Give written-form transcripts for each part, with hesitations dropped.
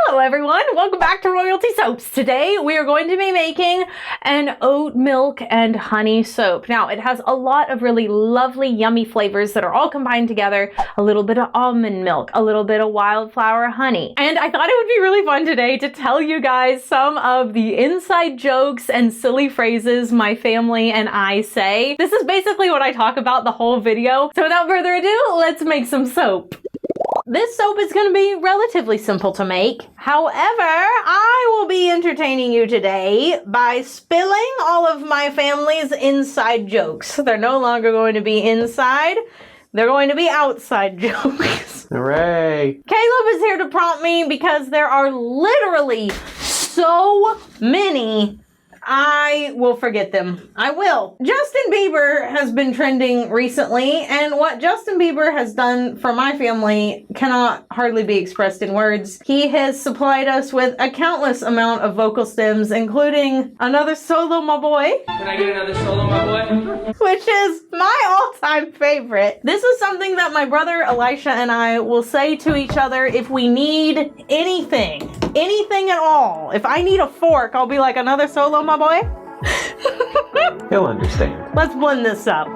Hello everyone, welcome back to Royalty Soaps. Today we are going to be making an oat milk and honey soap. Now it has a lot of really lovely yummy flavors that are all combined together. A little bit of almond milk, a little bit of wildflower honey. And I thought it would be really fun today to tell you guys some of the inside jokes and silly phrases my family and I say. This is basically what I talk about the whole video. So without further ado, let's make some soap. This soap is going to be relatively simple to make. However, I will be entertaining you today by spilling all of my family's inside jokes. They're no longer going to be inside, they're going to be outside jokes. Hooray! Caleb is here to prompt me because there are literally so many I will forget them. I will. Justin Bieber has been trending recently, and what Justin Bieber has done for my family cannot hardly be expressed in words. He has supplied us with a countless amount of vocal stems, including another solo, my boy. Can I get another solo, my boy? Which is my all-time favorite. This is something that my brother Elisha and I will say to each other if we need anything at all. If I need a fork, I'll be like, another solo, my boy. He'll understand. Let's blend this up.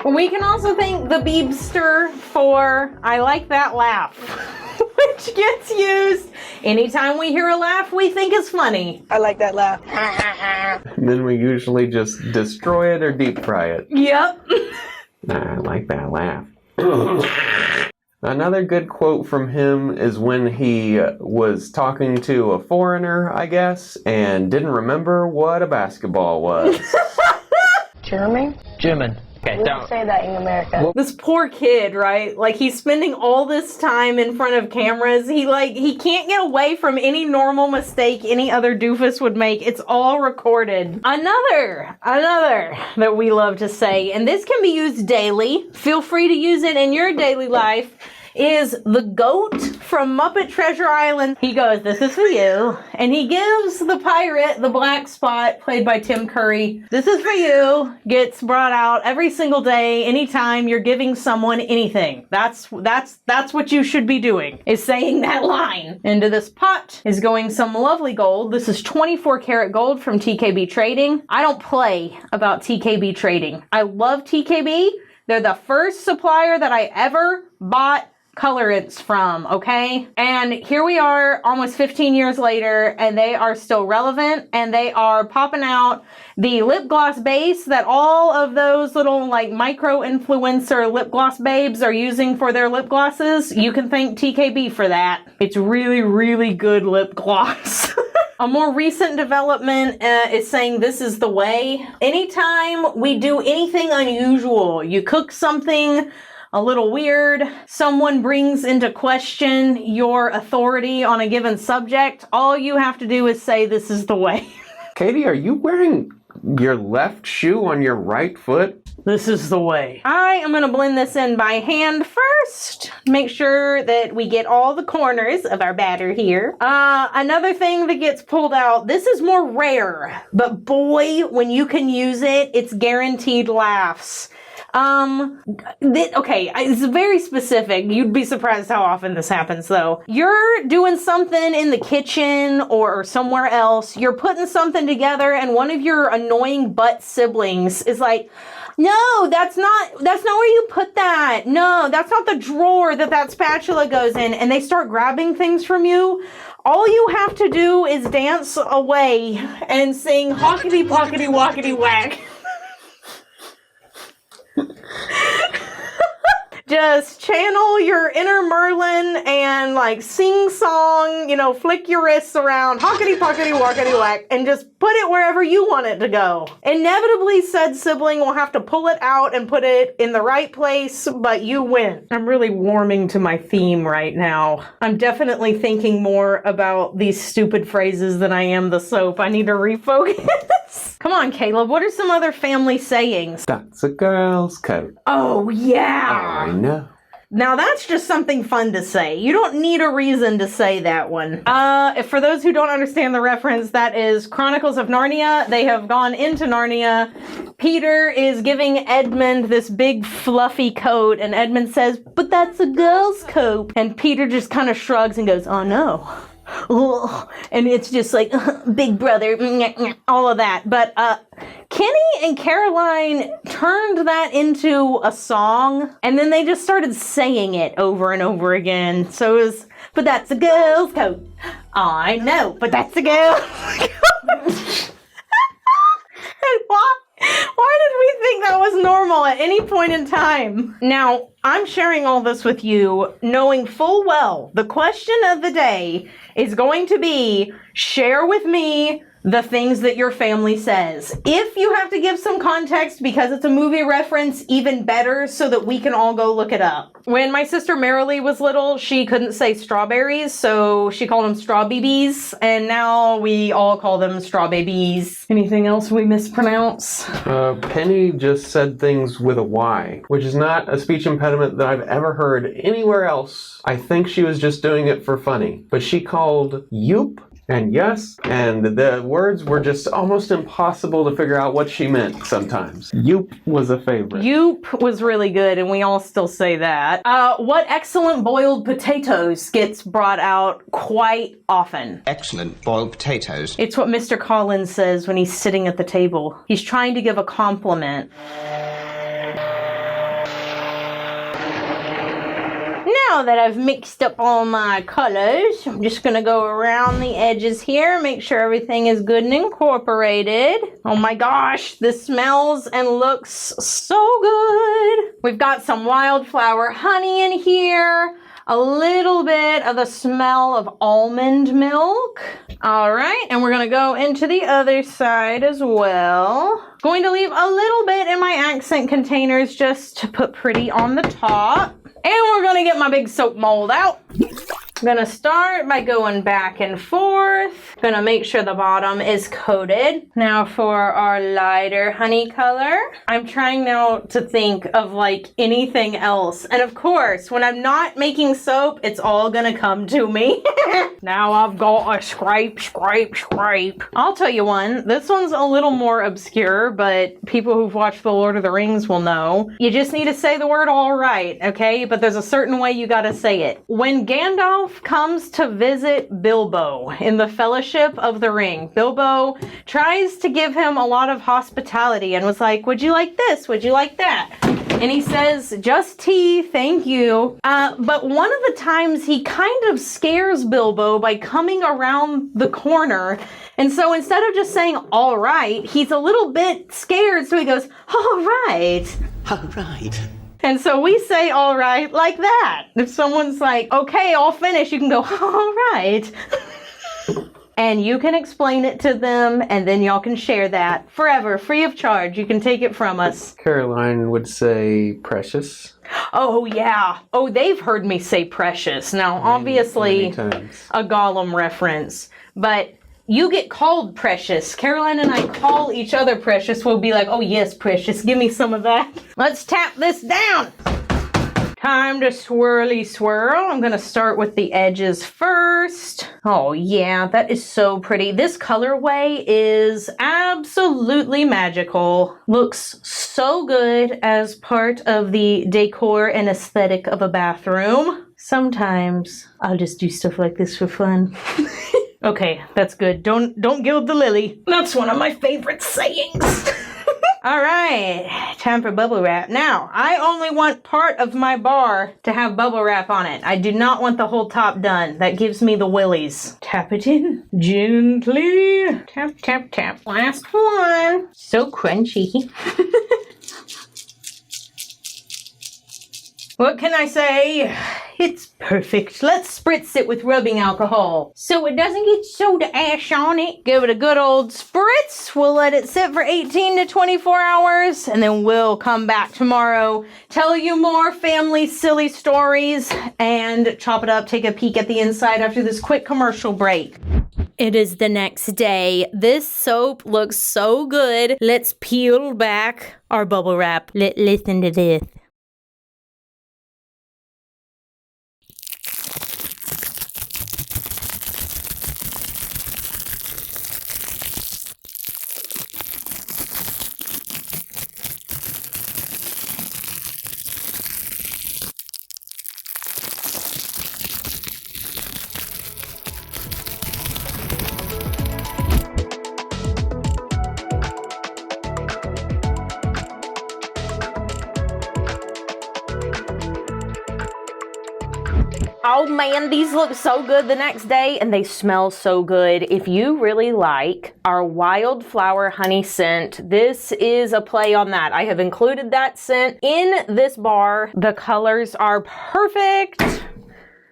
We can also thank the Beebster for I like that laugh, which gets used anytime we hear a laugh we think is funny. I like that laugh. And then we usually just destroy it or deep fry it. Yep. I like that laugh. Another good quote from him is when he was talking to a foreigner, I guess, and didn't remember what a basketball was. German? German. Okay, We don't say that in America. This poor kid, right? Like, he's spending all this time in front of cameras. He can't get away from any normal mistake any other doofus would make. It's all recorded. Another that we love to say, and this can be used daily. Feel free to use it in your daily life. Is the goat from Muppet Treasure Island. He goes, "This is for you." And he gives the pirate, the black spot, played by Tim Curry, "This is for you." Gets brought out every single day, anytime you're giving someone anything. That's what you should be doing, is saying that line. Into this pot is going some lovely gold. This is 24 karat gold from TKB Trading. I don't play about TKB Trading. I love TKB. They're the first supplier that I ever bought colorants from, okay? And here we are almost 15 years later, and they are still relevant, and they are popping out the lip gloss base that all of those little like micro influencer lip gloss babes are using for their lip glosses. You can thank TKB for that. It's really, really good lip gloss. A more recent development is saying this is the way. Anytime we do anything unusual, you cook something a little weird, someone brings into question your authority on a given subject, all you have to do is say this is the way. Katie, are you wearing your left shoe on your right foot? This is the way. I am going to blend this in by hand first. Make sure that we get all the corners of our batter here. Another thing that gets pulled out, this is more rare, but boy, when you can use it, it's guaranteed laughs. Okay, it's very specific. You'd be surprised how often this happens though. You're doing something in the kitchen or somewhere else, you're putting something together and one of your annoying butt siblings is like, "No, that's not where you put that. No, that's not the drawer that spatula goes in." And they start grabbing things from you. All you have to do is dance away and sing hockety pockety walkety whack. Just channel your inner Merlin and like sing song, flick your wrists around, hockety pockety walkety whack, and just put it wherever you want it to go. Inevitably, said sibling will have to pull it out and put it in the right place, but you win. I'm really warming to my theme right now. I'm definitely thinking more about these stupid phrases than I am the soap. I need to refocus. Come on, Caleb, what are some other family sayings? That's a girl's coat. Oh, yeah. I know. Now that's just something fun to say. You don't need a reason to say that one. For those who don't understand the reference, that is Chronicles of Narnia. They have gone into Narnia. Peter is giving Edmund this big fluffy coat, and Edmund says, "But that's a girl's coat." And Peter just kind of shrugs and goes, "Oh no." And it's just like, big brother, all of that. But Kenny and Caroline turned that into a song, and then they just started saying it over and over again. So it was, "But that's a girl's coat." I know, but that's a girl's coat. And why did we think that was normal at any point in time? Now, I'm sharing all this with you, knowing full well the question of the day is going to be, share with me the things that your family says. If you have to give some context because it's a movie reference, even better, so that we can all go look it up. When my sister Marilee was little, she couldn't say strawberries, so she called them strawbabies, and now we all call them strawbabies. Anything else we mispronounce? Penny just said things with a Y, which is not a speech impediment that I've ever heard anywhere else. I think she was just doing it for funny. But she called yoop and yes, and the words were just almost impossible to figure out what she meant sometimes. Yoop was a favorite. Yoop was really good, and we all still say that. What excellent boiled potatoes gets brought out quite often? Excellent boiled potatoes. It's what Mr. Collins says when he's sitting at the table. He's trying to give a compliment. Now that I've mixed up all my colors, I'm just gonna go around the edges here, make sure everything is good and incorporated. Oh my gosh, this smells and looks so good. We've got some wildflower honey in here, a little bit of the smell of almond milk. All right, and we're gonna go into the other side as well. Going to leave a little bit in my accent containers just to put pretty on the top. And we're gonna get my big soap mold out. I'm gonna start by going back and forth. Gonna make sure the bottom is coated. Now for our lighter honey color. I'm trying now to think of like anything else. And of course, when I'm not making soap, it's all gonna come to me. Now I've got a scrape. I'll tell you one. This one's a little more obscure, but people who've watched The Lord of the Rings will know. You just need to say the word all right, okay? But there's a certain way you gotta say it. When Gandalf comes to visit Bilbo in the Fellowship of the Ring, Bilbo tries to give him a lot of hospitality and was like, "Would you like this? Would you like that?" And he says, "Just tea, thank you." But one of the times he kind of scares Bilbo by coming around the corner. And so instead of just saying, "all right," he's a little bit scared. So he goes, "All right." All right. And so we say "all right" like that. If someone's like, "Okay, I'll finish," you can go, "All right." And you can explain it to them, and then y'all can share that forever, free of charge. You can take it from us. Caroline would say precious. Oh, yeah. Oh, they've heard me say precious. Now, obviously, Many times. a Gollum reference. But you get called precious. Caroline and I call each other precious. We'll be like, "Oh, yes, precious. Give me some of that." Let's tap this down. Time to swirly swirl. I'm going to start with the edges first. Oh, yeah, that is so pretty. This colorway is absolutely magical. Looks so good as part of the decor and aesthetic of a bathroom. Sometimes I'll just do stuff like this for fun. Okay, that's good. Don't gild the lily. That's one of my favorite sayings. All right, time for bubble wrap. Now, I only want part of my bar to have bubble wrap on it. I do not want the whole top done. That gives me the willies. Tap it in gently. Tap, tap, tap. Last one. So crunchy. What can I say? It's perfect. Let's spritz it with rubbing alcohol so it doesn't get soda ash on it. Give it a good old spritz. We'll let it sit for 18 to 24 hours, and then we'll come back tomorrow, tell you more family silly stories, and chop it up, take a peek at the inside after this quick commercial break. It is the next day. This soap looks so good. Let's peel back our bubble wrap. Listen to this. Oh man, these look so good the next day and they smell so good. If you really like our wildflower honey scent, this is a play on that. I have included that scent in this bar. The colors are perfect.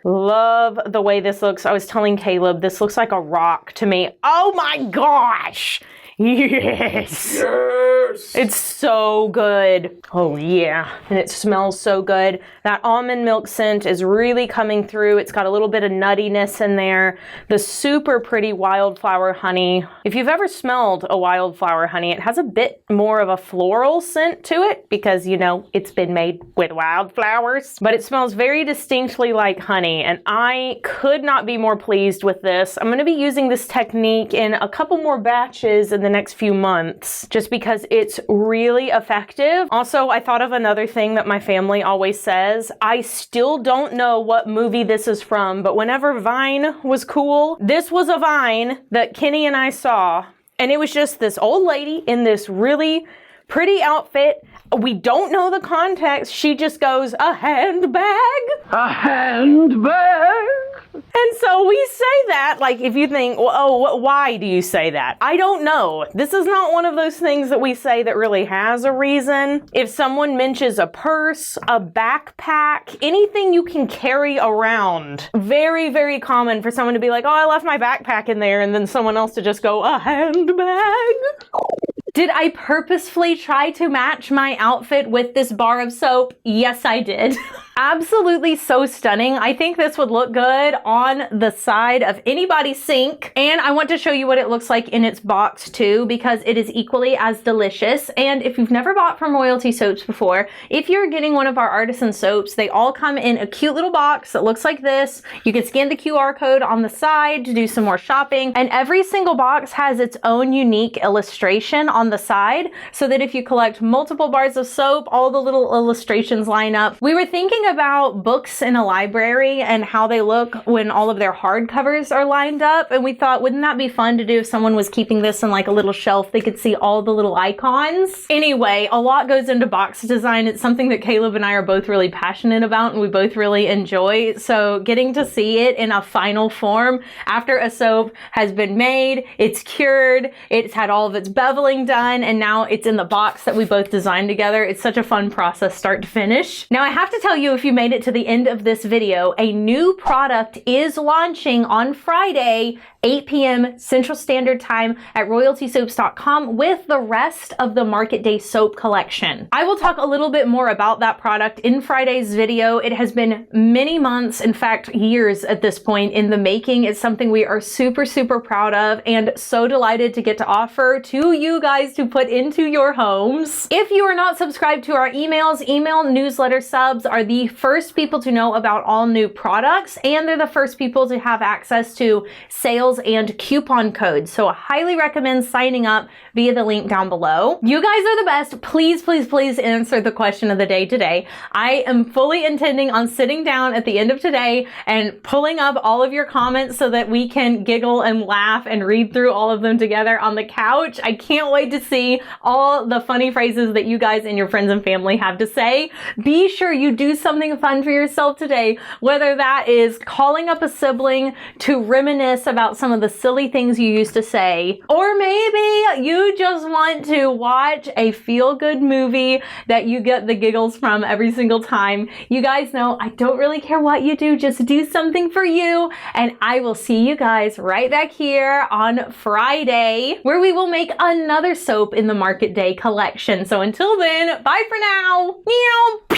Love the way this looks. I was telling Caleb, this looks like a rock to me. Oh my gosh. Yes. Yes. It's so good. Oh yeah. And it smells so good. That almond milk scent is really coming through. It's got a little bit of nuttiness in there. The super pretty wildflower honey. If you've ever smelled a wildflower honey, it has a bit more of a floral scent to it because, you know, it's been made with wildflowers, but it smells very distinctly like honey. And I could not be more pleased with this. I'm going to be using this technique in a couple more batches in the next few months, just because it's really effective. Also, I thought of another thing that my family always says. I still don't know what movie this is from, but whenever Vine was cool, this was a Vine that Kenny and I saw, and it was just this old lady in this really pretty outfit. We don't know the context. She just goes, a handbag? A handbag? And so we say that, like, if you think, well, oh, why do you say that? I don't know. This is not one of those things that we say that really has a reason. If someone mentions a purse, a backpack, anything you can carry around, very, very common for someone to be like, oh, I left my backpack in there, and then someone else to just go, a handbag? Did I purposefully try to match my outfit with this bar of soap? Yes, I did. Absolutely so stunning. I think this would look good on the side of anybody's sink. And I want to show you what it looks like in its box too, because it is equally as delicious. And if you've never bought from Royalty Soaps before, if you're getting one of our artisan soaps, they all come in a cute little box that looks like this. You can scan the QR code on the side to do some more shopping. And every single box has its own unique illustration on the side, so that if you collect multiple bars of soap, all the little illustrations line up. We were thinking about books in a library and how they look when all of their hardcovers are lined up, and we thought, wouldn't that be fun to do if someone was keeping this in like a little shelf? They could see all the little icons. Anyway, a lot goes into box design. It's something that Caleb and I are both really passionate about and we both really enjoy. So getting to see it in a final form after a soap has been made, it's cured, it's had all of its beveling done, and now it's in the box that we both designed together. It's such a fun process start to finish. Now I have to tell you, if you made it to the end of this video, a new product is launching on Friday, 8 p.m. Central Standard Time at royaltysoaps.com with the rest of the Market Day soap collection. I will talk a little bit more about that product in Friday's video. It has been many months, in fact, years at this point in the making. It's something we are super, super proud of and so delighted to get to offer to you guys to put into your homes. If you are not subscribed to our emails, email newsletter subs are the first people to know about all new products, and they're the first people to have access to sales and coupon codes. So I highly recommend signing up via the link down below. You guys are the best. Please, please, please answer the question of the day today. I am fully intending on sitting down at the end of today and pulling up all of your comments so that we can giggle and laugh and read through all of them together on the couch. I can't wait to see all the funny phrases that you guys and your friends and family have to say. Be sure you do something fun for yourself today, whether that is calling up a sibling to reminisce about some of the silly things you used to say, or maybe you just want to watch a feel-good movie that you get the giggles from every single time. You guys know I don't really care what you do, just do something for you, and I will see you guys right back here on Friday, where we will make another soap in the Market Day collection. So until then, bye for now. Meow.